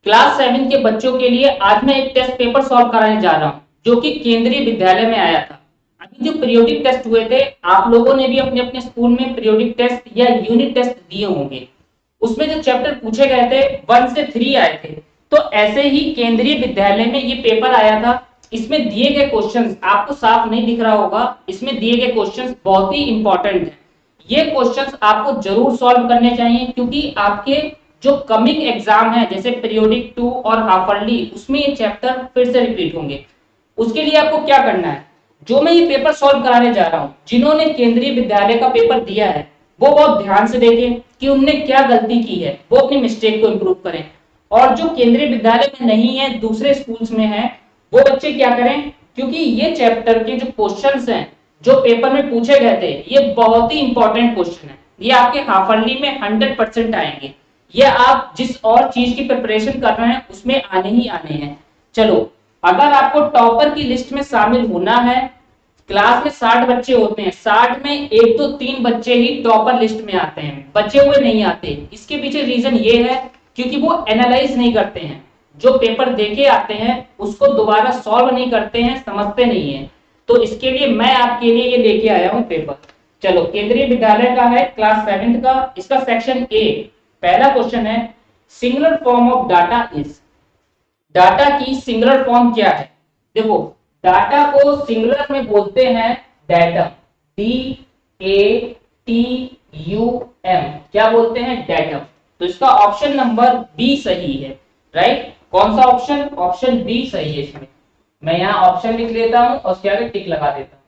Class 7 के बच्चों के लिए आज मैं एक टेस्ट पेपर सॉल्व कराने जा रहा हूं जो कि केंद्रीय विद्यालय में आया था। अभी जो पीरियोडिक टेस्ट हुए थे, आप लोगों ने भी अपने अपने स्कूल में पीरियोडिक टेस्ट या यूनिट टेस्ट दिए होंगे। उसमें जो चैप्टर पूछे गए थे 1 से 3 आए थे। तो ऐसे ही केंद्रीय विद्यालय में ये पेपर आया था। इसमें दिए गए क्वेश्चंस आपको साफ नहीं दिख रहा होगा। इसमें दिए गए क्वेश्चंस बहुत ही इंपॉर्टेंट हैं। ये क्वेश्चंस आपको जरूर सॉल्व करने चाहिए क्योंकि आपके जो कमिंग एग्जाम है जैसे पीरियोडिक 2 और हाफरली, उसमें ये चैप्टर फिर से रिपीट होंगे। उसके लिए आपको क्या करना है, जो मैं ये पेपर सॉल्व कराने जा रहा हूं, जिन्होंने केंद्रीय विद्यालय का पेपर दिया है वो बहुत ध्यान से देखें कि उनने क्या गलती की है, वो अपनी मिस्टेक को इंप्रूव करें। और जो केंद्रीय विद्यालय में नहीं है, दूसरे स्कूल्स में है, वो बच्चे क्या करें, क्योंकि ये चैप्टर के जो क्वेश्चंस हैं जो पेपर में पूछे गए थे ये बहुत ही इंपॉर्टेंट क्वेश्चन है। ये आपके हाफरली में 100% आएंगे। ये आप जिस और चीज की प्रिपरेशन कर रहे हैं उसमें आने ही आने हैं। चलो, अगर आपको टॉपर की लिस्ट में शामिल होना है, क्लास में 60 बच्चे होते हैं, 60 में 1 तो 3 बच्चे ही टॉपर लिस्ट में आते हैं, बचे हुए नहीं आते। इसके पीछे रीजन ये है क्योंकि वो एनालाइज नहीं करते हैं, जो पेपर देके आते हैं उसको दोबारा सॉल्व नहीं करते हैं, समझते नहीं है। तो इसके लिए मैं आपके लिए ये लेके आया हूं पेपर। चलो, केंद्रीय विद्यालय का है, क्लास 7 का, इसका सेक्शन ए। पहला क्वेश्चन है, singular form of data is. Data की सिंगुलर फॉर्म क्या है? देखो, डाटा को सिंगुलर में बोलते हैं डेटम, DATUM। क्या बोलते हैं? डेटम। तो इसका ऑप्शन नंबर बी सही है। राइट? कौन सा ऑप्शन? ऑप्शन बी सही है। इसमें मैं यहाँ ऑप्शन लिख लेता हूं और उसके आगे टिक लगा देता हूं।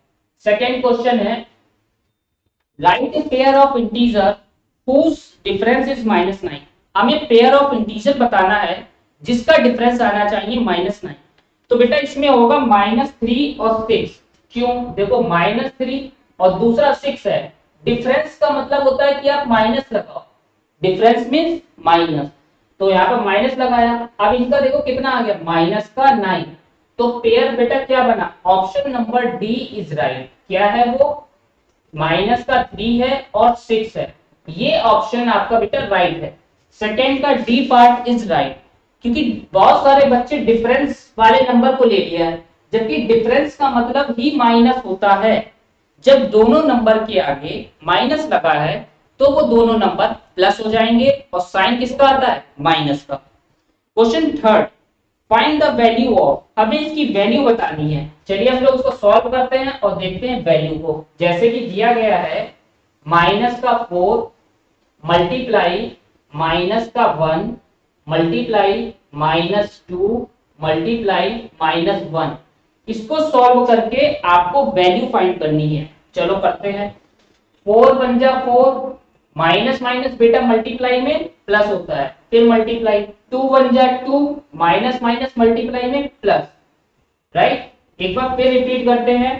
सेकेंड क्वेश्चन है, right a pair of integer whose difference is -9। हमें पेयर ऑफ इंटीजर बताना है जिसका डिफरेंस आना चाहिए -9। तो बेटा इसमें होगा -3 और 6। क्यों? देखो, -3 और दूसरा 6 है। डिफरेंस का मतलब होता है कि आप माइनस लगाओ। Difference means minus. तो यहाँ पर माइनस लगाया। अब इनका देखो कितना आ गया, -9। तो पेयर बेटा क्या बना? Option number D is right. क्या है वो? -3 है और 6 है। ये ऑप्शन आपका बेटा राइट है। सेकेंड का डी पार्ट इज राइट, क्योंकि बहुत सारे बच्चे डिफरेंस वाले नंबर को ले लिया है, जबकि डिफरेंस का मतलब ही माइनस होता है। जब दोनों नंबर के आगे माइनस लगा है तो वो दोनों नंबर प्लस हो जाएंगे और साइन किसका आता है? माइनस का। Question third, find the value of. हमें इसकी वैल्यू बतानी है। चलिए हम लोग उसको सॉल्व करते हैं और देखते हैं वैल्यू को। जैसे कि दिया गया है -4 मल्टीप्लाई -1 मल्टीप्लाई -2 मल्टीप्लाई -1। इसको सॉल्व करके आपको वैल्यू फाइंड करनी है। चलो करते हैं। 4 बन जा 4, माइनस माइनस बेटा मल्टीप्लाई में प्लस होता है, फिर मल्टीप्लाई। 2 बन जा 2, माइनस माइनस मल्टीप्लाई में प्लस। राइट? एक बार फिर रिपीट करते हैं।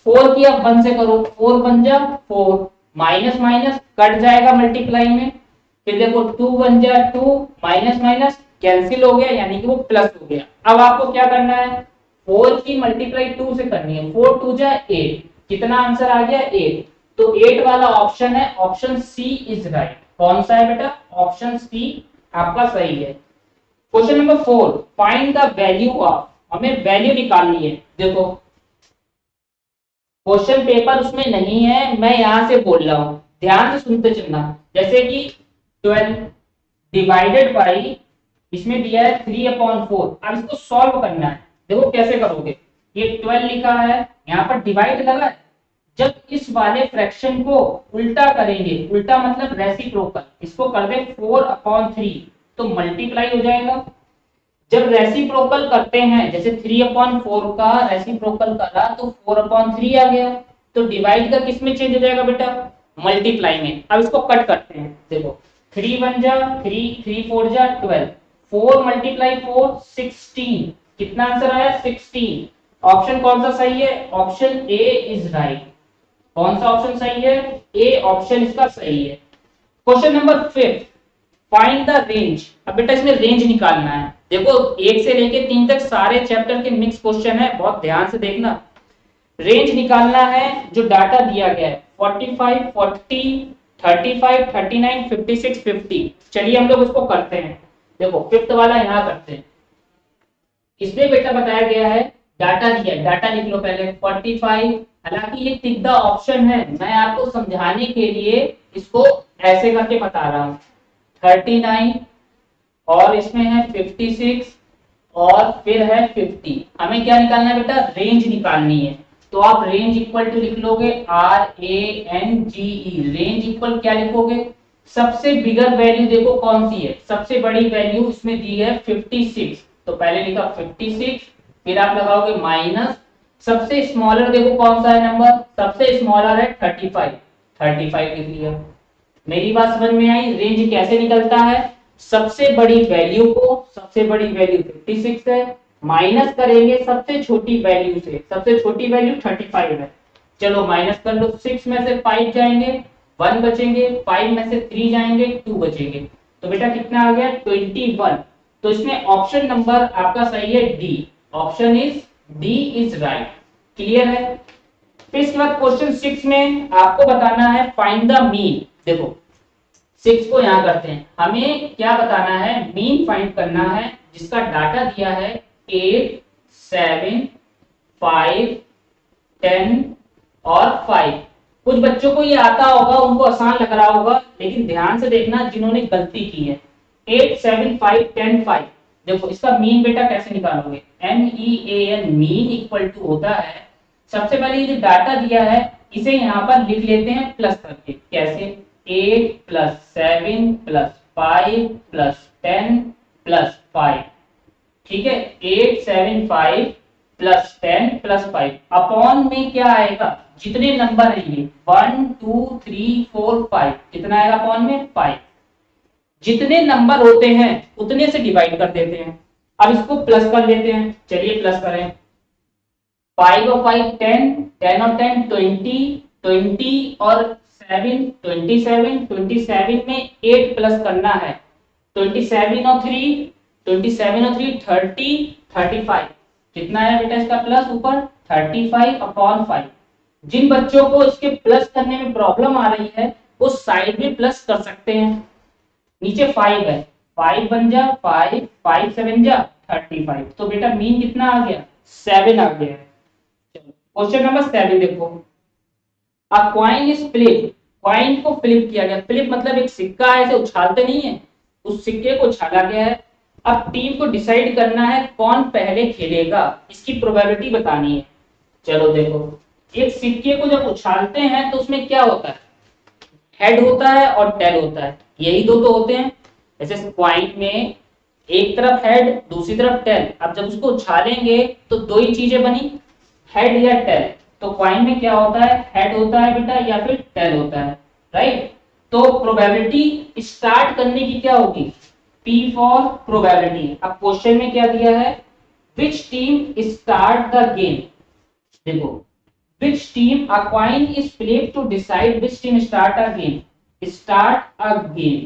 4 की आप 1 से करो, 4 बन जा 4, माइनस माइनस कट जाएगा मल्टीप्लाई में। फिर देखो 2 बन जा 2, माइनस माइनस कैंसिल हो गया, यानी कि वो प्लस हो गया। अब आपको क्या करना है? 4 की मल्टीप्लाई 2 से करनी है। 4 2 जा 8, कितना आंसर आ गया? 8। तो 8 वाला ऑप्शन है, ऑप्शन सी इज राइट। कौन सा है बेटा? ऑप्शन सी आपका सही है। Question number 4, find the value of. हमें वैल्यू निकालनी है। देखो, क्वेश्चन पेपर उसमें नहीं है, मैं यहां से बोल रहा हूं, ध्यान से सुनते चलना। जैसे कि 12 डिवाइडेड बाई, इसमें दिया है 3/4। अब इसको सॉल्व करना है। देखो कैसे करोगे। ये 12 लिखा है, यहाँ पर डिवाइड लगा है। जब इस वाले फ्रैक्शन को उल्टा करेंगे, उल्टा मतलब रेसिप्रोकल, इसको कर दे 4/3 तो मल्टीप्लाई हो जाएगा। जब रेसिप्रोकल करते हैं, जैसे 3/4 का रेसिप्रोकल करा तो 4/3 आ गया। तो डिवाइड का किस में चेंज हो जाएगा बेटा? मल्टीप्लाई में। अब इसको कट करते हैं। देखो, 3 बन जा 3, 3 4 जा 12, 4 मल्टीप्लाई 4 16। कितना आंसर आया? 16। ऑप्शन कौन सा सही है? Option A is right. कौन सा ऑप्शन सही है? ए ऑप्शन इसका सही है। Question number 5, find the range. अब बेटा इसमें रेंज निकालना है। देखो, 1 से लेके 3 तक सारे चैप्टर के मिक्स क्वेश्चन है, बहुत ध्यान से देखना। रेंज निकालना है जो डाटा दिया गया है 45 40 35 39 56 50। चलिए हम लोग उसको करते हैं। देखो फिफ्थ वाला यहाँ करते हैं। इसमें बेटा बताया गया है, डाटा दिया, डाटा लिख लो पहले 45। हालांकि ये टिक द ऑप्शन है, मैं आपको समझाने के लिए इसको ऐसे करके बता रहा हूँ। 39 और इसमें है 56 और फिर है 50। हमें क्या निकालना है बेटा, रेंज निकालनी है। तो आप रेंज इक्वल टू लिख लोगे RANGE। रेंज इक्वल क्या लिखोगे, सबसे बिगर वैल्यू देखो कौन सी है, सबसे बड़ी वैल्यू इसमें दी है 56, तो पहले लिखा 56, फिर आप लगाओगे माइनस, सबसे स्मॉलर देखो कौन सा है नंबर, सबसे स्मॉलर है 35, 35 लिख लिया। मेरी बात समझ में आई, रेंज कैसे निकलता है, सबसे बड़ी वैल्यू को, सबसे बड़ी वैल्यू 56 है, माइनस करेंगे सबसे छोटी वैल्यू से, सबसे छोटी वैल्यू 35 है। चलो माइनस कर लो, 6 में से 5 जाएंगे 1 बचेंगे, 5 में से 3 जाएंगे 2 बचेंगे, तो बेटा कितना आ गया 21। तो इसमें ऑप्शन नंबर आपका सही है D, option is D is right. Clear है। फिर इसके बाद क्वेश्चन 6 में आपको बताना है फाइंड द मीन। देखो 6 को यहां करते हैं, हमें क्या बताना है, मीन फाइंड करना है, जिसका डाटा दिया है 8 7 5 10 और 5। कुछ बच्चों को ये आता होगा, उनको आसान लग रहा होगा, लेकिन ध्यान से देखना जिन्होंने गलती की है। 8 7 5 10 5, देखो इसका मीन बेटा कैसे निकालोगे, MEAN मीन इक्वल टू होता है, सबसे पहले ये जो डाटा दिया है इसे यहाँ पर लिख लेते हैं प्लस करके, कैसे 8 प्लस 7 प्लस 5 प्लस 10 प्लस 5, ठीक है 8 7 5 प्लस 10 प्लस 5, अपॉन में क्या आएगा, जितने नंबर है ये 1 2 3 4 5, कितना आएगा अपॉन में 5, जितने नंबर होते हैं उतने से डिवाइड कर देते हैं। अब इसको प्लस कर लेते हैं, चलिए प्लस करें, 5 और 5 10, 10 और 10 20, 20 और 7 27, 27 में 8 प्लस करना है, 27 और 3, 27 और 3 30, 35, कितना है बेटा इसका प्लस ऊपर 35 अपॉन 5। जिन बच्चों को इसके प्लस करने में प्रॉब्लम आ रही है वो साइड में प्लस कर सकते हैं, नीचे 5 है, 5 बन जा 5, 5 7 जा 35, तो बेटा मीन कितना आ गया 7 आ गया है। क्वेश्चन नंबर 7 देखो, अ कॉइन इज फ्लिप, कॉइन को फ्लिप किया गया, फ्लिप मतलब एक सिक्का ऐसे उछालते नहीं है, उस सिक्के को उछाला गया है। अब टीम को डिसाइड करना है कौन पहले खेलेगा, इसकी प्रोबेबिलिटी बतानी है। चलो देखो, एक सिक्के को जब उछालते हैं तो उसमें क्या होता है, हेड होता है और टेल होता है, यही दो तो होते हैं। जैसे कॉइन में एक तरफ हेड दूसरी तरफ टेल, अब जब उसको उछालेंगे तो दो ही चीजें बनी, हेड या टेल, तो कॉइन में क्या होता है, हेड होता है बेटा या फिर टेल होता है, राइट। तो प्रोबेबिलिटी स्टार्ट करने की क्या होगी, P फॉर प्रोबेबिलिटी। अब क्वेश्चन में क्या दिया है, which team start the game, देखो which team a coin is flipped to decide which team start a game, start a game,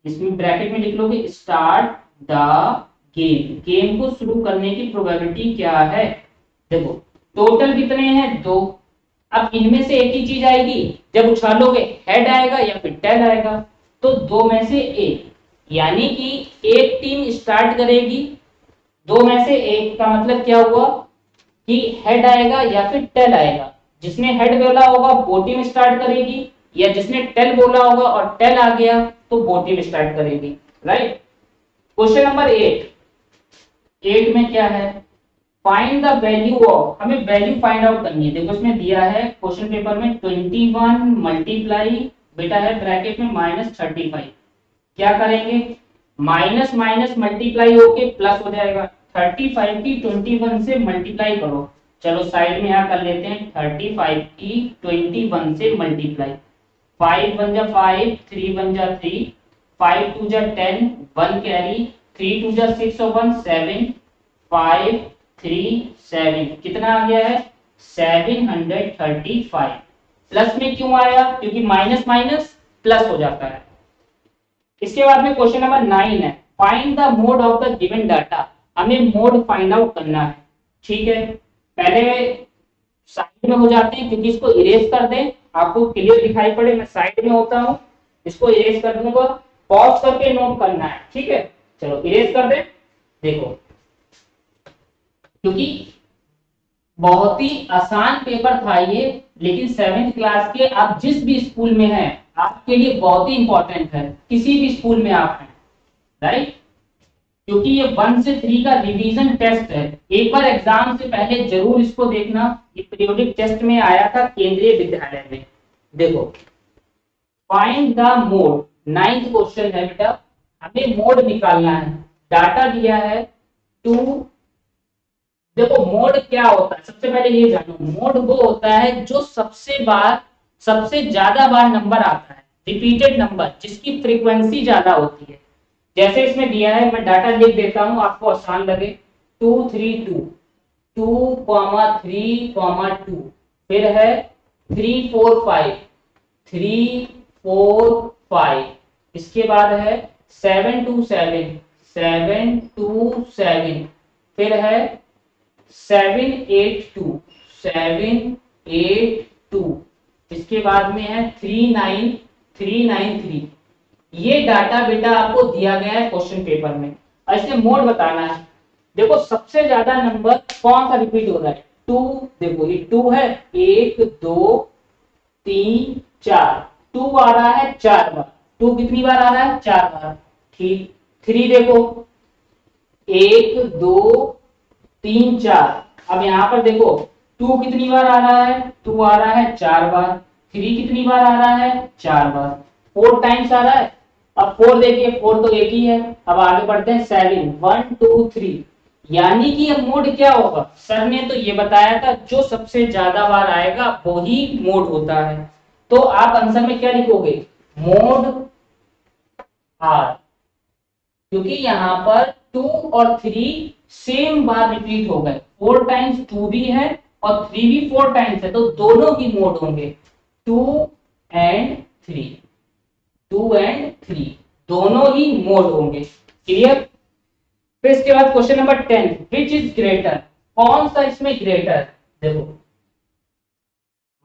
इसमें ब्रैकेट में लिख लोगे start the game, गेम को शुरू करने की प्रोबेबिलिटी क्या है। देखो टोटल कितने हैं 2, अब इनमें से एक ही चीज आएगी, जब उछालोगे हेड आएगा या फिर टेल आएगा, तो 2 में से एक, यानी कि एक टीम स्टार्ट करेगी, 2 में से एक का मतलब क्या हुआ कि हेड आएगा या फिर टेल आएगा, जिसने हेड बोला होगा वो टीम स्टार्ट करेगी, या जिसने टेल बोला होगा और टेल आ गया तो वो टीम स्टार्ट करेगी, राइट। क्वेश्चन नंबर 8 में क्या है, फाइंड द वैल्यू ऑफ, हमें वैल्यू फाइंड आउट करनी है। देखो इसमें दिया है क्वेश्चन पेपर में 21 मल्टीप्लाई, बेटा है ब्रैकेट में -35, क्या करेंगे, माइनस माइनस मल्टीप्लाई होके प्लस हो जाएगा, 35 की 21 से मल्टीप्लाई करो, चलो साइड में यहाँ कर लेते हैं 35 की 21 से मल्टीप्लाई, 5 बन जा 5, 3 बन जा 3, 5 2 जा 10, 1 कैरी, 3 2 जा 6 और 1 7, 5 3 7, कितना आ गया है 735। प्लस में क्यों आया, क्योंकि माइनस माइनस प्लस हो जाता है। इसके बाद में क्वेश्चन नंबर 9 है, find the mode of the given data, हमें मोड फाइंड आउट करना है, ठीक है। पहले साइड में हो जाते हैं, क्योंकि इसको इरेज कर दें आपको क्लियर दिखाई पड़े, मैं साइड में होता हूँ, इसको इरेज कर दूंगा, पॉज करके नोट करना है, ठीक है। चलो इरेज कर दे। देखो, क्योंकि बहुत ही आसान पेपर था ये, लेकिन 7th क्लास के आप जिस भी स्कूल में हैं आपके लिए बहुत ही इंपॉर्टेंट है, किसी भी स्कूल में आप हैं, राइट। क्योंकि ये 1 से 3 का रिवीजन टेस्ट है। एक बार एग्जाम से पहले जरूर इसको देखना। ये पीरियोडिक टेस्ट में आया था केंद्रीय विद्यालय में। देखो, find the mode, 9th question है बेटा। हमें मोड निकालना है। डाटा दिया है 2। देखो मोड क्या होता है, सबसे पहले ये जानो। मोड वो होता है जो सबसे ज्यादा बार नंबर आता है, रिपीटेड नंबर जिसकी फ्रीक्वेंसी ज्यादा होती है। जैसे इसमें दिया है, मैं डाटा लिख देता हूं आपको आसान लगे। 2 3 2, 2,3,2, फिर है 3 4 5, 3 4 5, इसके बाद है 7 2 7, 7 2 7, फिर है 7 8 2, 7 8 2, इसके बाद में है 3 9 3 9 3। ये डाटा बेटा आपको दिया गया है क्वेश्चन पेपर में। ऐसे मोड बताना है। देखो सबसे ज्यादा नंबर कौन सा रिपीट हो रहा है? 2। देखो ये 2 है, 1 2 3 4, 2 आ रहा है 4 बार। 2 कितनी बार आ रहा है? 4 बार। ठीक। 3 देखो, 1 2 3 4। अब यहाँ पर देखो 2 कितनी बार आ रहा है? 2 आ रहा है 4 बार। 3 कितनी बार आ रहा है? 4 बार। 4 टाइम्स आ रहा है। अब 4 देखिए, 4 तो एक ही है। अब आगे बढ़ते हैं 7 1 2 3। यानी कि अब मोड क्या होगा? सर ने तो ये बताया था जो सबसे ज्यादा बार आएगा वो ही मोड होता है। तो आप आंसर में क्या लिखोगे? Mode R. क्योंकि यहाँ पर 2 और 3 सेम बार रिपीट हो गए। 4 टाइम्स 2 भी है और 3 भी 4 टाइम्स है, तो दोनों ही मोड होंगे। 2 एंड 3, 2 एंड 3 दोनों ही मोड होंगे। क्लियर? फिर इसके बाद question number 10, which is greater? कौन सा इसमें ग्रेटर? देखो,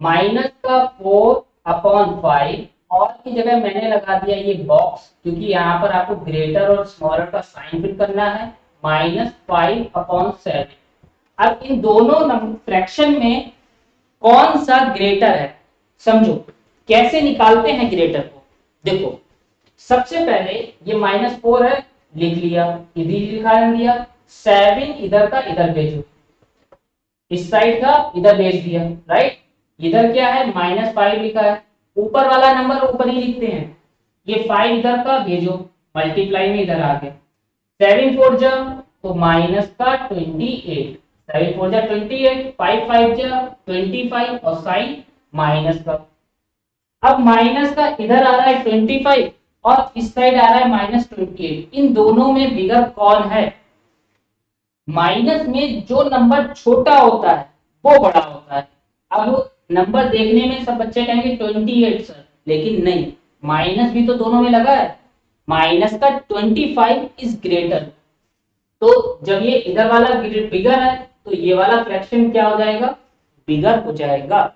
माइनस का 4/5 और की जगह मैंने लगा दिया ये बॉक्स, क्योंकि यहाँ पर आपको ग्रेटर और स्मॉलर का साइन फिल करना है। -5/7। अब इन दोनों फ्रैक्शन में कौन सा ग्रेटर है, समझो। कैसे निकालते हैं ग्रेटर को? देखो, सबसे पहले ये -4 है, लिख लिया, इधर लिखा दिया। 7 इधर का इधर भेजो, इस साइड का इधर भेज दिया, राइट। इधर क्या है? -5 लिखा है। ऊपर वाला नंबर ऊपर ही लिखते हैं। ये 5 इधर का भेजो, मल्टीप्लाई में इधर आ गया। 7 4 जा तो माइनस का 28, 7 4 जा 28, 5 5 जा 25 और साइन माइनस का। अब माइनस का इधर आ रहा है 25 और इस साइड आ रहा है -28। इन दोनों में बिगर कौन है? माइनस में जो नंबर छोटा होता है वो बड़ा होता है। अब नंबर देखने में सब बच्चे कहेंगे 28 सर, लेकिन नहीं, माइनस भी तो दोनों में लगा है। माइनस का 25 इज ग्रेटर। तो जब ये इधर वाला बिगर है तो ये वाला फ्रैक्शन क्या हो जाएगा? बिगर हो जाएगा,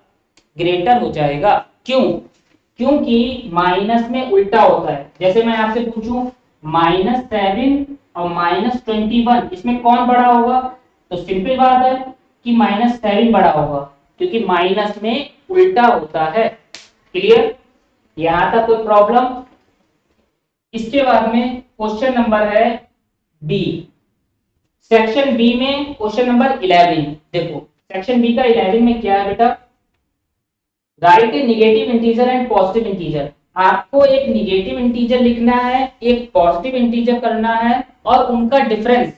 ग्रेटर हो जाएगा। क्यों? क्योंकि माइनस में उल्टा होता है। जैसे मैं आपसे पूछूं -7 और -21, इसमें कौन बड़ा होगा? तो सिंपल बात है कि -7 बड़ा होगा, क्योंकि माइनस में उल्टा होता है। क्लियर? यहां तक कोई प्रॉब्लम? इसके बाद में क्वेश्चन नंबर है बी, सेक्शन बी में क्वेश्चन नंबर 11। देखो सेक्शन बी का 11 में क्या है बेटा? Right A negative integer and positive integer. आपको एक निगेटिव इंटीजर लिखना है, एक पॉजिटिव इंटीजर करना है और उनका डिफरेंस,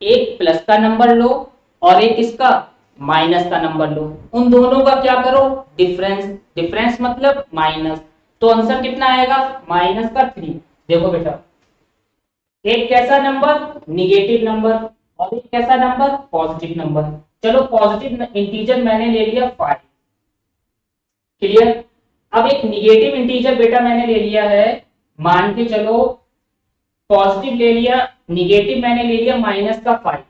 एक प्लस का नंबर लो और एक इसका माइनस का नंबर लो। उन दोनों का क्या करो? डिफरेंस। डिफरेंस मतलब माइनस। तो आंसर कितना आएगा? माइनस का 3। देखो बेटा, एक कैसा नंबर? निगेटिव नंबर, और एक कैसा नंबर? Positive number. चलो पॉजिटिव इंटीजर मैंने ले लिया 5। क्लियर? अब एक निगेटिव इंटीजर बेटा मैंने ले लिया है, मान के चलो पॉजिटिव ले लिया, निगेटिव मैंने ले लिया -5।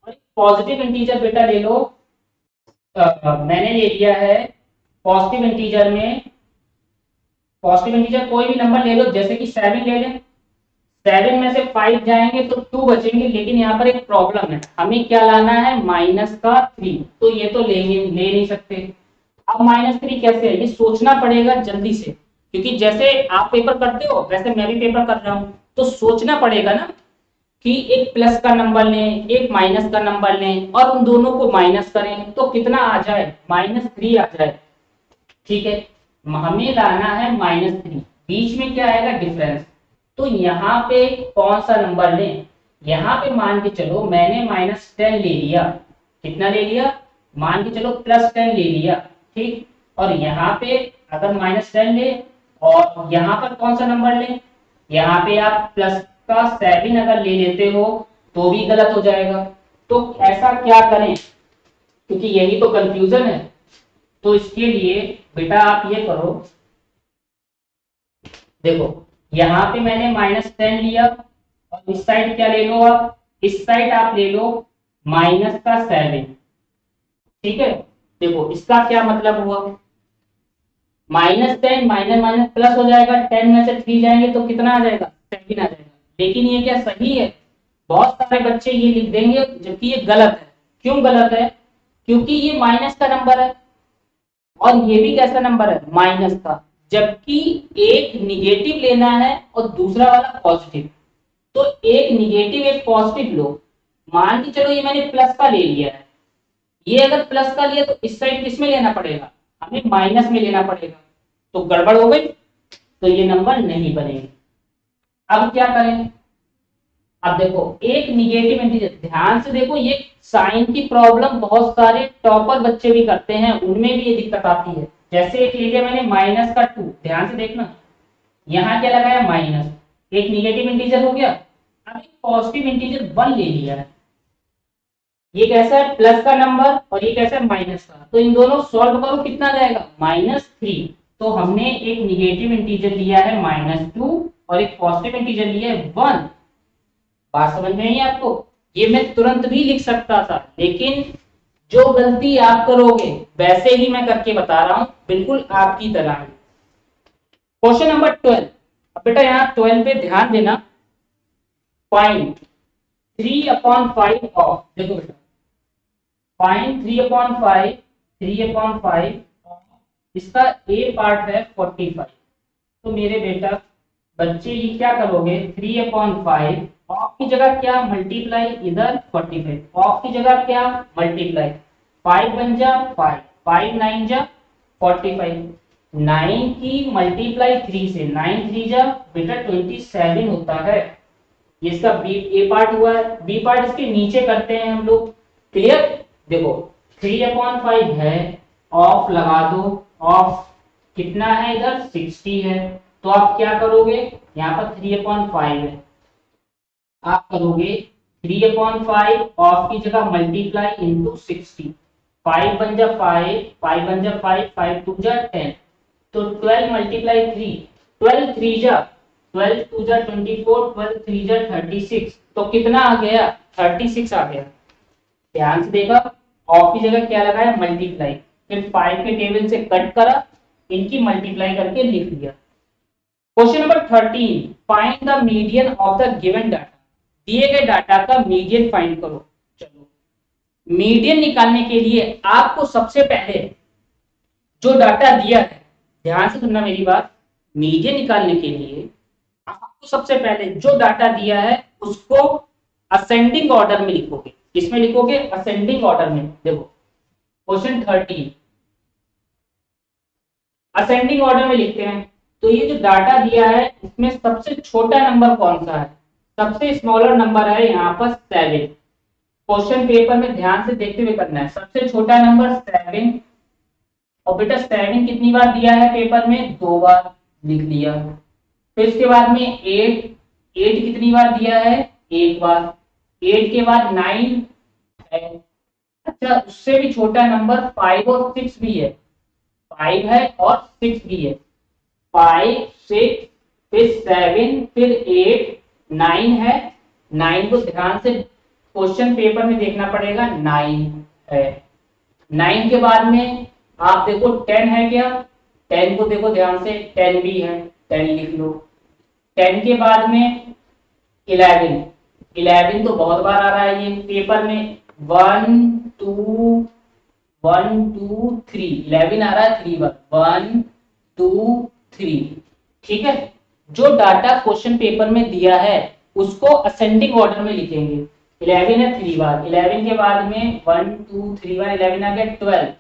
और पॉजिटिव इंटीजर बेटा ले लो, मैंने ले लिया है पॉजिटिव इंटीजर में, पॉजिटिव इंटीजर कोई भी नंबर ले लो, जैसे कि 7 ले लें। 7 में से 5 जाएंगे तो 2 बचेंगे, लेकिन यहाँ पर एक प्रॉब्लम है, हमें क्या लाना है, -3, तो ये तो ले नहीं सकते। अब -3 कैसे है, ये सोचना पड़ेगा जल्दी से, क्योंकि जैसे आप पेपर करते हो वैसे मैं भी पेपर कर रहा हूँ, तो सोचना पड़ेगा ना कि एक प्लस का नंबर लें, एक माइनस का नंबर लें और उन दोनों को माइनस करें तो कितना आ जाए, -3 आ जाए। ठीक है, हमें लाना है -3, बीच में क्या आएगा, डिफरेंस। तो यहाँ पे कौन सा नंबर लें, यहाँ पे मान के चलो मैंने -10 ले लिया, कितना ले लिया, मान के चलो +10 ले लिया। ठीक, और यहाँ पे अगर -10 ले और यहाँ पर कौन सा नंबर लें, यहाँ पे आप प्लस का 7 अगर ले लेते हो तो भी गलत हो जाएगा। तो ऐसा क्या करें, क्योंकि यही तो कंफ्यूजन है। तो इसके लिए बेटा आप ये करो, देखो यहाँ पे मैंने -10 लिया और इस साइड क्या ले लो, आप इस साइड आप ले लो -7। ठीक है, देखो इसका क्या मतलब हुआ, -10 माइनस माइनस प्लस हो जाएगा, 10 में से 3 जाएंगे तो कितना आ जाएगा, 7 आ जाएगा। लेकिन ये क्या सही है, बहुत सारे बच्चे ये लिख देंगे जबकि ये गलत है। क्यों गलत है, क्योंकि ये माइनस का नंबर है और ये भी कैसा नंबर है, माइनस का, जबकि एक निगेटिव लेना है और दूसरा वाला पॉजिटिव। तो एक निगेटिव एक पॉजिटिव लो, मान के चलो ये मैंने प्लस का ले लिया है, ये अगर प्लस का लिया तो इस साइड किस में लेना पड़ेगा, हमें माइनस में लेना पड़ेगा, तो गड़बड़ हो गई, तो ये नंबर नहीं बनेगा। अब क्या करें, अब देखो एक निगेटिव इंटीजर, ध्यान से देखो, ये साइन की प्रॉब्लम बहुत सारे टॉपर बच्चे भी करते हैं, उनमें भी ये दिक्कत आती है। जैसे एक ले लिया मैंने -2, ध्यान से देखना, यहाँ क्या लगाया माइनस, एक निगेटिव इंटीजर हो गया। अब एक पॉजिटिव इंटीजर 1 ले लिया है, ये कैसा है, प्लस का नंबर और ये कैसा है, माइनस का, तो इन दोनों सॉल्व करो कितना आ जाएगा, -3। तो हमने एक निगेटिव इंटीजर लिया है -2 और एक पॉजिटिव इंटीजर लिया है 1। बात समझ में आई आपको, ये मैं तुरंत भी लिख सकता था, लेकिन जो गलती आप करोगे वैसे ही मैं करके बता रहा हूं, बिल्कुल आपकी तरह। क्वेश्चन नंबर 12, अब बेटा यहाँ 12 पे ध्यान देना, फाइंड 3/5 ऑफ, देखो बेटा फाइंड 3/5, 3/5, इसका ए पार्ट है 45। तो मेरे बेटा बच्चे ये क्या करोगे, 3/5 ऑफ की जगह क्या मल्टीप्लाई, इधर 45, ऑफ की जगह क्या मल्टीप्लाई, 5 बन जा 5, 5 9 जा 45, 9 की मल्टीप्लाई 3 से, 9 3 जा बेटा 27 होता है। ये इसका बी ए पार्ट हुआ है, बी पार्ट इसके नीचे करते हैं हम लोग। क्लियर, देखो 3/5 है, ऑफ लगा दो, ऑफ कितना है इधर 60 है, तो आप क्या करोगे, यहाँ पर 3/5 है, आप करोगे 3/5 ऑफ की जगह मल्टीप्लाई इंटू 60, 5 बन जा 5, 5 बन जा 5, 5 2 जा 10, तो 12 मल्टीप्लाई 3, 12 3 जा 12 2 जा 24, 12 3 जा 36, तो कितना आ गया, 36 आ गया। ध्यान से देखा, ऑफ की जगह क्या लगाया, मल्टीप्लाई, फिर 5 के टेबल से कट करा, इनकी मल्टीप्लाई करके लिख लिया। Question number 13, find the median of the given data, दिए गए डाटा का मीडियन फाइंड करो। चलो मीडियन निकालने के लिए आपको सबसे पहले जो डाटा दिया है, ध्यान से सुनना मेरी बात, मीडियन निकालने के लिए आपको सबसे पहले जो डाटा दिया है उसको असेंडिंग ऑर्डर में लिखोगे। किसमें लिखोगे, असेंडिंग ऑर्डर में। देखो क्वेश्चन 13 असेंडिंग ऑर्डर में लिखते हैं, तो ये जो डाटा दिया है इसमें सबसे छोटा नंबर कौन सा है, सबसे स्मॉलर नंबर है यहाँ पर 7। क्वेश्चन पेपर में ध्यान से देखते हुए करना है, सबसे छोटा नंबर 7, और बेटा 7 कितनी बार दिया है पेपर में, 2 बार, लिख लिया। फिर इसके बाद में 8, 8 कितनी बार दिया है, 1 बार, 8 के बाद 9 है, अच्छा उससे भी छोटा नंबर 5 और 6 भी है, 5 है और 6 भी है, 5 6 फिर 7 फिर 8 9 है, 9 को ध्यान से क्वेश्चन पेपर में देखना पड़ेगा, 9 है। 9 के बाद में आप देखो 10 है क्या, 10 को देखो ध्यान से, 10 भी है, 10 लिख लो। 10 के बाद में 11, 11 तो बहुत बार आ रहा है ये पेपर में, 1 2 11 आ रहा है 3 बार, 1 2 3। ठीक है, जो डाटा क्वेश्चन पेपर में दिया है उसको असेंडिंग ऑर्डर में लिखेंगे। 11 है 3 बार, 11 के बाद में 1 2 3 बार 11 आ गया 12,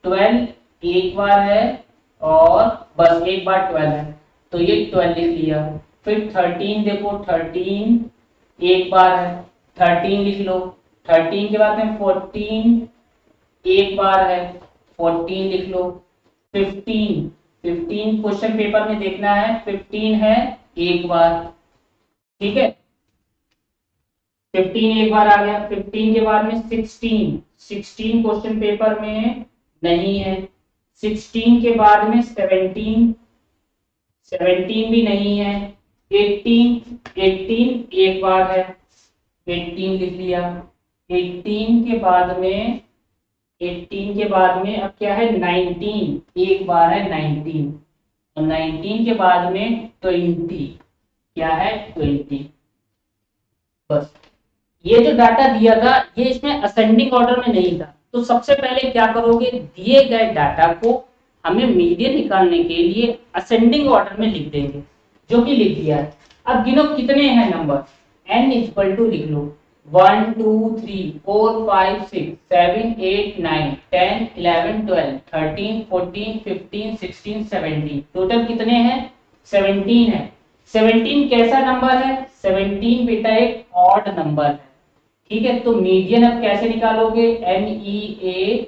12 एक बार है और बस एक बार 12 है तो ये 12 लिख लिया। फिर 13 देखो, 13 एक बार है, 13 लिख लो। 13 के बाद में 14 एक बार है, 14 लिख लो। 15, 15 क्वेश्चन पेपर में देखना है, 15 है एक बार। ठीक है, 15 एक बार आ गया। 15 के बाद में 16, 16 क्वेश्चन पेपर में नहीं है। 16 के बाद में 17, 17 भी नहीं है। 18, 18 एक बार है, 18 लिख लिया। 18 के बाद में 18 के बाद में अब क्या है 19 एक बार है 19, और 19 के बाद में 20 क्या है 20। बस ये जो डाटा दिया था ये इसमें असेंडिंग ऑर्डर में नहीं था, तो सबसे पहले क्या करोगे, दिए गए डाटा को हमें मीडियन निकालने के लिए असेंडिंग ऑर्डर में लिख देंगे, जो कि लिख दिया है। अब गिनो कितने हैं नंबर, n इक्वल टू लिख लो 1 2 3 4 5 6 7 8 9 10 11 12 13 14 15 16 17, टोटल कितने हैं 17 है। 17 कैसा नंबर है, 17 बेटा एक ऑड नंबर है। ठीक है, तो मीडियन अब कैसे निकालोगे, MEADIAN,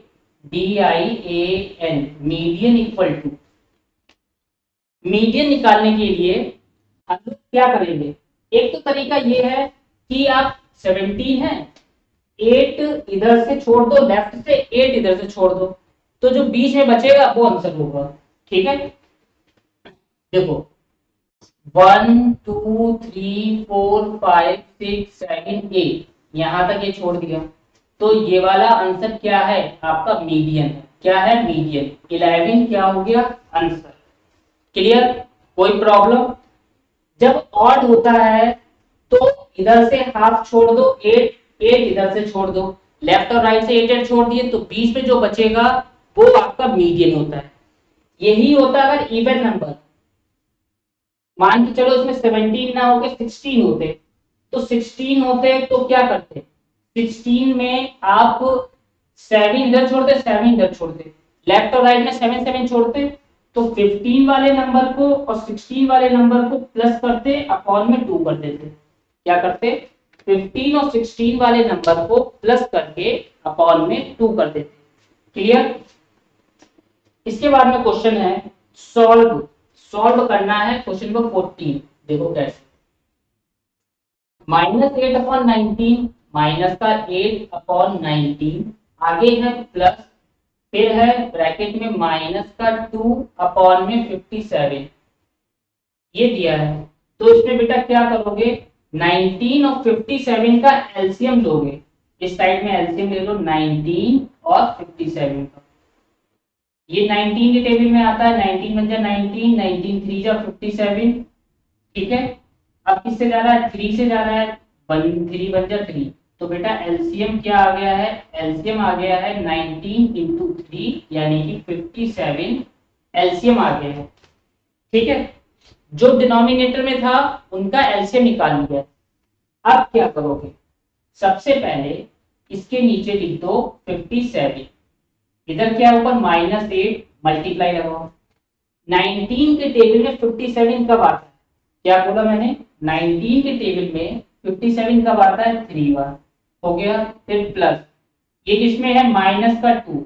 median equal to, median निकालने के लिए हम लोग क्या करेंगे, एक तो तरीका ये है कि आप 17 है 8 इधर से छोड़ दो, लेफ्ट से 8 इधर से छोड़ दो, तो जो बीच में बचेगा वो आंसर होगा। ठीक है, देखो 1 2 3 4 5 6 7 8 यहां तक ये छोड़ दिया, तो ये वाला आंसर क्या है आपका मीडियन है। क्या है मीडियन, 11 क्या हो गया आंसर। क्लियर, कोई प्रॉब्लम। जब ऑड होता है तो इधर से हाफ छोड़ दो, 8 8 इधर से छोड़ दो, लेफ्ट और राइट से 8 8 छोड़ दिए, तो बीच में जो बचेगा वो आपका मीडियन होता है। यही होता है अगर इवन नंबर, मान के चलो इसमें 17 ना होके 16 होते, तो 16 होते तो क्या करते, 16 में आप 7 इधर छोड़ते 7 इधर छोड़ते, लेफ्ट और राइट में 7 7 छोड़ते, तो 15 वाले नंबर को और 16 वाले नंबर को प्लस करते अपॉन में 2 कर देते। क्या करते, 15 और 16 वाले नंबर को प्लस करके अपॉन में 2 कर देते। क्लियर। इसके बाद में क्वेश्चन है सॉल्व, सॉल्व करना है क्वेश्चन नंबर 14। देखो कैसे, -8 अपॉन 19, माइनस का 8 अपॉन 19, आगे है प्लस, फिर है ब्रैकेट में माइनस का 2 अपॉन में 57, ये दिया है। तो इसमें बेटा क्या करोगे, 19 और 57 का एलसीएम लोगे, इस साइड में एलसीएम ले लो 19 और 57 का, ये 19 के टेबल में आता है, 19 बन जा 19, 19 3 जा 57। ठीक है, अब किससे जा रहा है 3 से जा रहा है, 3 बन जा 3, तो बेटा एलसीएम क्या आ गया है, एलसीएम आ गया है 19 इंटू 3 यानी कि 57 एलसीएम आ गया है। ठीक है, जो डिनोमिनेटर में था उनका एलसीएम निकाल लिया। अब क्या करोगे, सबसे पहले इसके नीचे लिख दो 57, इधर क्या ऊपर -8 मल्टीप्लाई लगाओ। 19 के टेबल में 57 कब आता है, क्या बोला मैंने, 19 के टेबल में 57 कब आता है 3 बार, हो गया। फिर प्लस, ये किसमें है माइनस का 2,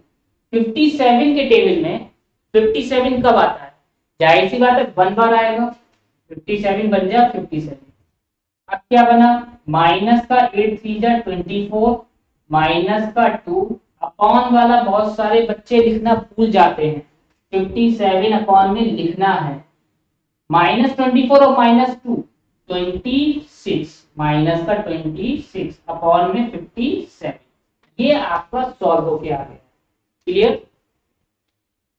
57 के टेबल में 57 कब आता है, जाहिर सी बात है 1 बार आएगा, 57 बन जाए 57। अब क्या बना, माइनस का 8 3 जा 24, माइनस का 2 अपॉन वाला बहुत सारे बच्चे लिखना भूल जाते हैं, 57 अपॉन में लिखना है, -24 और -2 26, माइनस का 26 अपॉन में 57, ये आपका सॉल्व होके आ गया। क्लियर।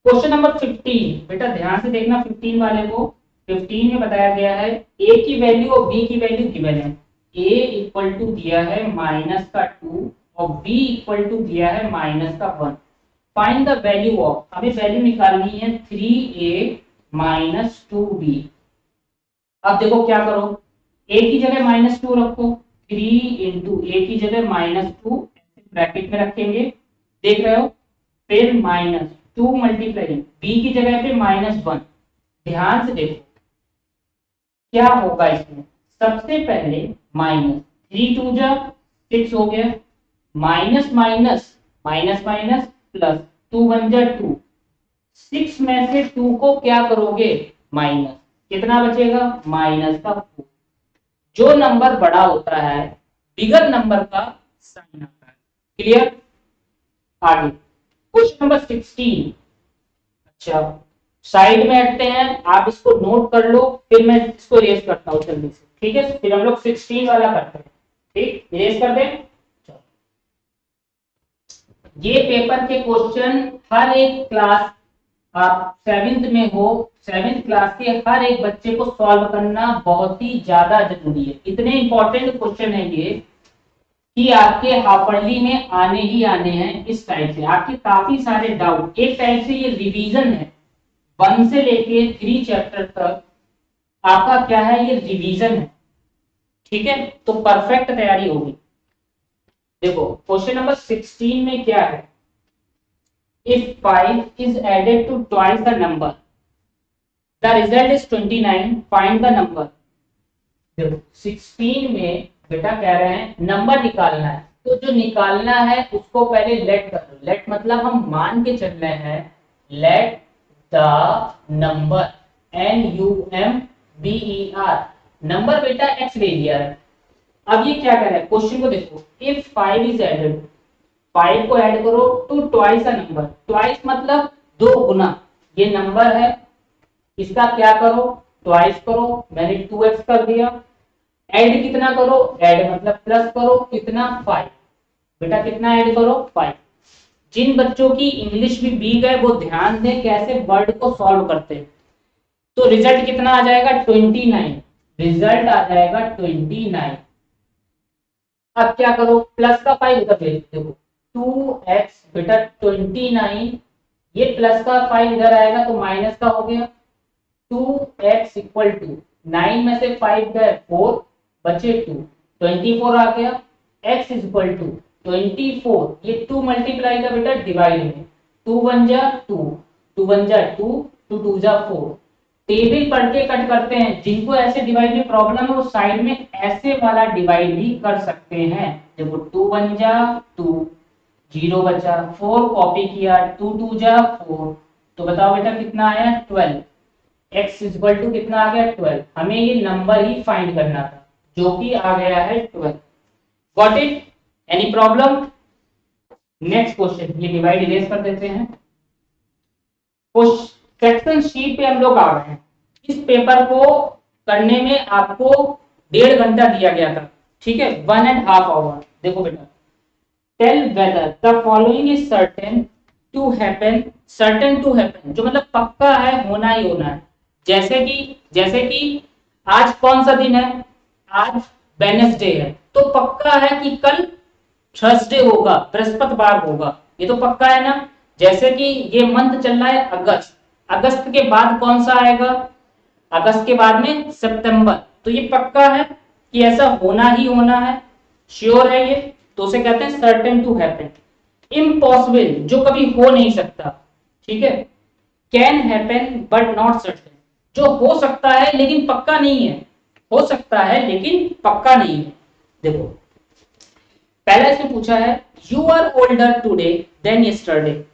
क्वेश्चन नंबर 15, बेटा ध्यान से देखना 15 वाले को। 15 में बताया गया है ए की वैल्यू और बी की वैल्यू गिवन है, a इक्वल टू दिया है -2 और b इक्वल टू दिया है -1। फाइंड द वैल्यू ऑफ, हमें वैल्यू निकालनी है 3a - 2b। अब देखो क्या करो, a की जगह -2 रखो, 3 इंटू ए की जगह -2 ब्रैकेट में रखेंगे, देख रहे हो, फिर -2 मल्टीप्लाई बी की जगह पे -1। ध्यान से देखो क्या होगा इसमें, सबसे पहले -3 × 2 = 6 हो गया, minus minus minus minus plus 2 × 2, 6 में से 2 को क्या करोगे माइनस, कितना बचेगा -4। जो नंबर बड़ा होता है बिगर नंबर का साइन आता है। क्लियर। आगे क्वेश्चन नंबर 16। अच्छा साइड में हटते हैं, आप इसको नोट कर लो, फिर मैं इसको इरेज करता हूँ जल्दी से, ठीक है, फिर हम लोग 16 वाला करते हैं। ठीक, इरेज कर दें। ये पेपर के क्वेश्चन हर एक क्लास, आप 7th में हो, 7th क्लास के हर एक बच्चे को सॉल्व करना बहुत ही ज्यादा जरूरी है। इतने इंपॉर्टेंट क्वेश्चन है ये कि आपके हाफर्ली में आने ही आने हैं। इस टाइप से आपके काफी सारे डाउट, एक टाइप से ये रिवीजन है, 1 से लेके 3 चैप्टर तक आपका क्या है, ये रिवीजन है। ठीक है, तो परफेक्ट तैयारी होगी। देखो क्वेश्चन नंबर 16 में क्या है, if 5 is added to twice the number, the result is 29, find the number। देखो 16 में बेटा कह रहे हैं नंबर निकालना है, तो जो निकालना है उसको पहले लेट कर लो। लेट मतलब हम मान के चल रहे हैं, let the number, NUMBER, number बेटा x ले लिया है। अब ये क्या कह रहा है, क्वेश्चन को देखो, इफ 5 इज एडेड, 5 को ऐड करो to twice a number, twice मतलब 2 गुना, ये नंबर है, इसका क्या करो ट्वाइस करो, मैंने 2x कर दिया। ऐड कितना करो, ऐड मतलब प्लस करो, कितना 5, बेटा कितना ऐड करो 5। जिन बच्चों की इंग्लिश भी वीक है वो ध्यान दें कैसे वर्ड को सॉल्व करते हैं। तो रिजल्ट कितना आ जाएगा 29, रिजल्ट आ जाएगा 29। अब क्या करो, प्लस का 5 उधर भेज, देखो 2x बेटा 29, ये प्लस का 5 इधर आएगा तो माइनस का हो गया, 2x इक्वल टू 9 में से 5 गए 4 बचे 2, 24 आ गया। x इक्वल टू 24, ये 2 मल्टीप्लाई का बेटा डिवाइड में, 2 1 जा 2, 2 1 जा 2, 2 2 जा 4। टेबल पढ़ के कट करते हैं, जिनको ऐसे डिवाइड में प्रॉब्लम है वो साइड में ऐसे वाला डिवाइड भी कर सकते हैं। देखो 2 1 जा 2, 0 बचा, 4 कॉपी किया, 2 2 जा 4, तो बताओ बेटा कितना आया 12। x इक्वल टू कितना आ गया 12, हमें ये नंबर ही फाइंड करना था जो कि आ गया है 12। Got it, any problem. Next question, ये डिवाइड इरेज कर देते हैं। सेक्शन सी पे हम लोग आ गए हैं। इस पेपर को करने में आपको 1.5 घंटा दिया गया था, ठीक है, 1.5 आवर। देखो बेटा, tell whether the following is certain to happen, certain to happen जो मतलब पक्का है, होना ही होना है। जैसे कि आज कौन सा दिन है, आज वेडनेसडे है, तो पक्का है कि कल थर्सडे होगा, बृहस्पतिवार होगा, ये तो पक्का है ना। जैसे कि ये मंथ चल रहा है अगस्त, अगस्त के बाद कौन सा आएगा, अगस्त के बाद में सितंबर, तो ये पक्का है कि ऐसा होना ही होना है, श्योर है ये, तो उसे कहते हैं सर्टेन टू हैपन। इम्पॉसिबल जो कभी हो नहीं सकता, ठीक है, can happen but not certain जो हो सकता है लेकिन पक्का नहीं है, हो सकता है लेकिन पक्का नहीं है। देखो पहला इसमें पूछा है, you are older today than yesterday,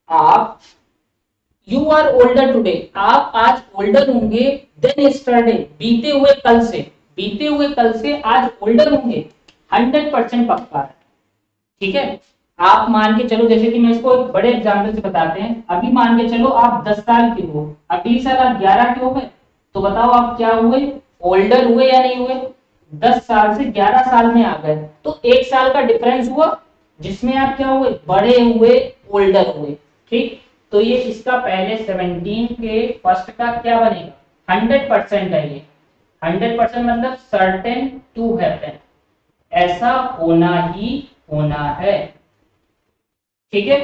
आप यू आर ओल्डर टुडे, आप आज ओल्डर होंगे देन यस्टरडे, बीते हुए कल से, बीते हुए कल से आज ओल्डर होंगे, 100% पक्का है। ठीक है, आप मान के चलो, जैसे कि मैं इसको एक बड़े एग्जाम्पल से बताते हैं, अभी मान के चलो आप 10 साल के हो, अगली साल आप 11 के हो गए, तो बताओ आप क्या हुए, ओल्डर हुए या नहीं हुए। 10 साल से 11 साल में आ गए तो 1 साल का डिफरेंस हुआ, जिसमें आप क्या हुए, बड़े हुए, ओल्डर हुए। ठीक, तो ये इसका पहले 17 के फर्स्ट का क्या बनेगा, 100% है ये, 100% मतलब सर्टेन टू हैपन, ऐसा होना ही होना है। ठीक है,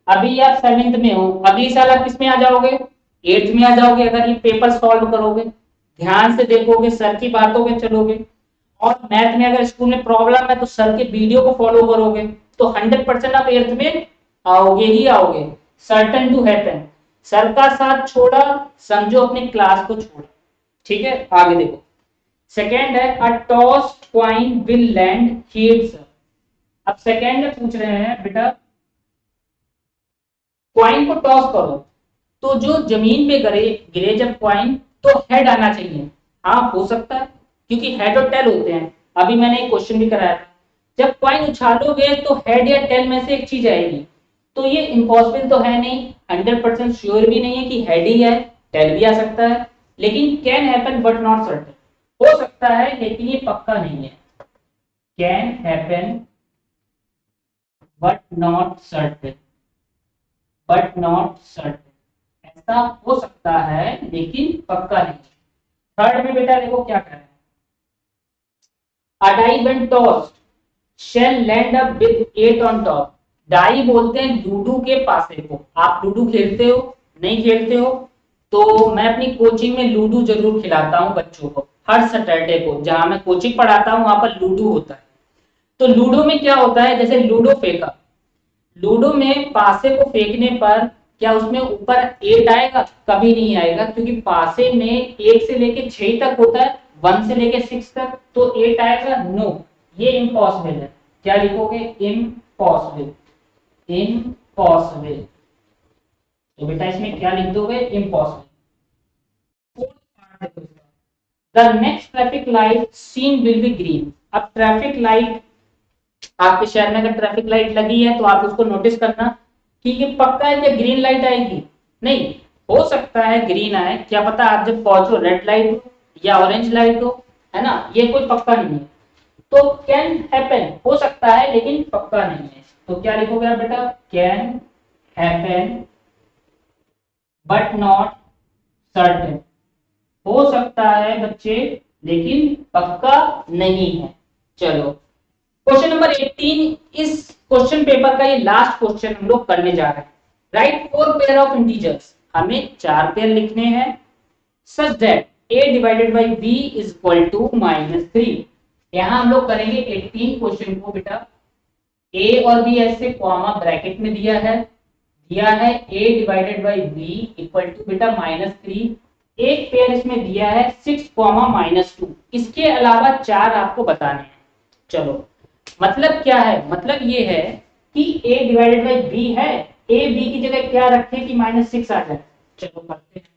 अभी आप 7th में हो, अगली साल आप किस में आ जाओगे, 8th में आ जाओगे अगर ये पेपर सॉल्व करोगे, ध्यान से देखोगे, सर की बातों पे चलोगे, और मैथ में अगर स्कूल में प्रॉब्लम है तो सर के वीडियो को फॉलो करोगे, तो 100% आप 8th में आओगे ही आओगे। सर्टन टू हैपन, सर का साथ छोड़ा, समझो अपनी क्लास को छोड़ा। ठीक है, आगे देखो। सेकेंड है a tossed coin will land heads. अब सेकेंड में पूछ रहे हैं बेटा, कॉइन को टॉस करो तो जो जमीन पे गिरे गिरे जब कॉइन, तो हेड आना चाहिए। हाँ हो सकता है, क्योंकि हेड और टेल होते हैं। अभी मैंने एक क्वेश्चन भी कराया था, जब कॉइन उछालोगे तो हेड या टेल में से एक चीज आएगी, तो ये इम्पॉसिबल तो है नहीं, 100% श्योर भी नहीं है कि हेड ही है, टेल भी आ सकता है, लेकिन can happen but not certain, हो सकता है लेकिन ये पक्का नहीं है। Can happen but not certain, but not certain, ऐसा हो सकता है लेकिन पक्का नहीं। थर्ड में बेटा देखो क्या कह रहे हैं, a die when tossed shall land up with 8 on top। Die बोलते हैं लूडो के पासे को। आप लूडो खेलते हो, नहीं खेलते हो, तो मैं अपनी कोचिंग में लूडो जरूर खिलाता हूँ बच्चों को। हर सैटरडे को जहां मैं कोचिंग पढ़ाता हूँ वहां पर लूडो होता है। तो लूडो में क्या होता है, जैसे लूडो फेंका, लूडो में पासे को फेंकने पर क्या उसमें ऊपर 8 आएगा? कभी नहीं आएगा, क्योंकि पासे में 1 से लेके 6 तक होता है, 1 से लेके 6 तक, तो 8 आएगा? नो, ये इम्पॉसिबल है। क्या लिखोगे? Impossible, impossible. तो बेटा इसमें क्या लिख दोगे? Impossible. The next traffic light seen will be green. अब ट्रैफिक लाइट, आपके शहर में अगर ट्रैफिक लाइट लगी है तो आप उसको नोटिस करना, ठीक है, पक्का है क्या ग्रीन लाइट आएगी? नहीं, हो सकता है ग्रीन आए, क्या पता आप जब पहुंचो रेड लाइट हो या ऑरेंज लाइट हो, है ना, ये कोई पक्का नहीं है। तो कैन हैपन, हो सकता है लेकिन पक्का नहीं है। तो क्या लिखोगे आप बेटा? Can happen but not certain, हो सकता है बच्चे लेकिन पक्का नहीं है। चलो, क्वेश्चन नंबर 18, इस क्वेश्चन पेपर का ये लास्ट क्वेश्चन हम लोग करने जा रहे हैं। राइट 4 पेयर ऑफ इंटीजर्स, हमें 4 पेयर लिखने हैं, such that a divided by b is equal to -3। यहां हम लोग करेंगे 18 क्वेश्चन को बेटा, a और b ऐसे कॉमा ब्रैकेट में दिया है a divided by b equal to बेटा -3, एक पेयर इसमें दिया है 6 -2, इसके अलावा 4 आपको बताने हैं। चलो, मतलब क्या है? मतलब ये है कि a डिवाइडेड बाई b है, a b की जगह क्या रखे कि -6 आ जाए। चलो करते हैं,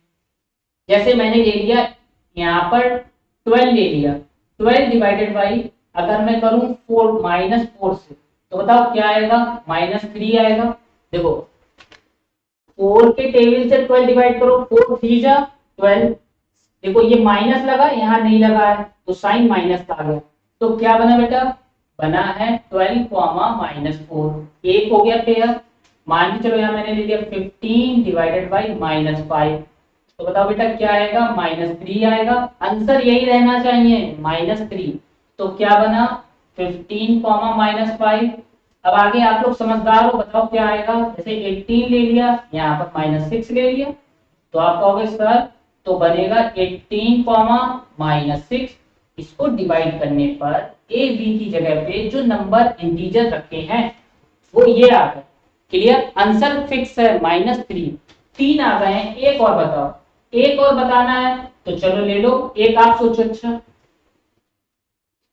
जैसे मैंने ले लिया यहाँ पर 12 ले लिया, 12 डिवाइडेड बाई, अगर मैं करूं 4 -4 से, तो बताओ क्या आएगा? -3 आएगा। देखो 4 के टेबल से 12 डिवाइड करो, 4 3 जा 12, देखो ये माइनस लगा, यहाँ नहीं लगा है तो साइन माइनस आ गया, तो क्या बना बेटा? बना है 12 -4, एक हो गया पेयर। मान के चलो यहाँ मैंने ले लिया 15 डिवाइडेड बाई -5, तो बताओ बेटा क्या आएगा? -3 आएगा। आंसर यही रहना चाहिए, -3। तो क्या बना? 15 -5। अब आगे आप लोग समझदार हो, बताओ क्या आएगा? जैसे 18 ले लिया, यहाँ पर -6 ले लिया, तो आप कहोगे सर, तो बनेगा 18 -6, इसको डिवाइड करने पर ए बी की जगह पे जो नंबर इंटीजर रखे हैं वो ये आ गए। क्लियर? आंसर फिक्स है -3, 3 आ गए हैं। एक और बताओ, एक और बताना है तो चलो ले लो, एक आप सोचो, अच्छा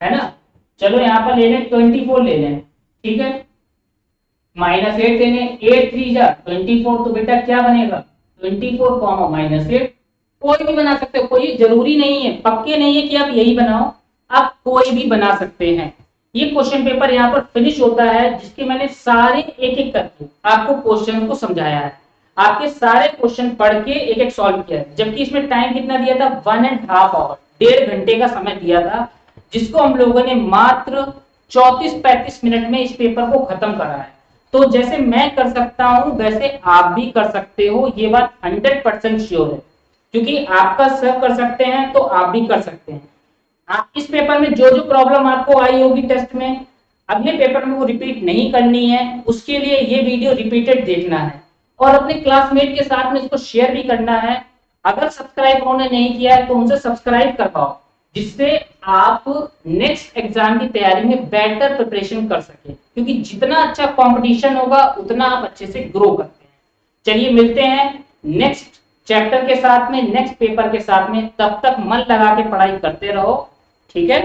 है ना। चलो यहाँ पर ले लें 24 ले लें, ठीक है, -8 लेने, 8 3 जा 24, तो बेटा क्या बनेगा? 24 -8, कोई भी बना सकते हो, कोई जरूरी नहीं है, पक्के नहीं है कि आप यही बनाओ, आप कोई भी बना सकते हैं। ये क्वेश्चन पेपर यहाँ पर फिनिश होता है, जिसके मैंने सारे एक एक करके आपको क्वेश्चन को समझाया है, आपके सारे क्वेश्चन पढ़ के एक एक सॉल्व किया है, जबकि इसमें टाइम कितना दिया था? 1.5 आवर, 1.5 घंटे का समय दिया था, जिसको हम लोगों ने मात्र 34-35 मिनट में इस पेपर को खत्म करा है। तो जैसे मैं कर सकता हूं वैसे आप भी कर सकते हो, ये बात 100% श्योर है, क्योंकि आपका सर कर सकते हैं तो आप भी कर सकते हैं। आप इस पेपर में जो जो प्रॉब्लम आपको आई होगी टेस्ट में, अगले पेपर में वो रिपीट नहीं करनी है। उसके लिए ये वीडियो रिपीटेड देखना है और अपने क्लासमेट के साथ में इसको शेयर भी करना है। अगर सब्सक्राइब उन्होंने नहीं किया है तो उनसे सब्सक्राइब करवाओ, जिससे आप नेक्स्ट एग्जाम की तैयारी में बेटर प्रिपरेशन कर सके, क्योंकि जितना अच्छा कंपटीशन होगा उतना आप अच्छे से ग्रो करते हैं। चलिए मिलते हैं नेक्स्ट चैप्टर के साथ में, नेक्स्ट पेपर के साथ में। तब तक मन लगा के पढ़ाई करते रहो, ठीक है।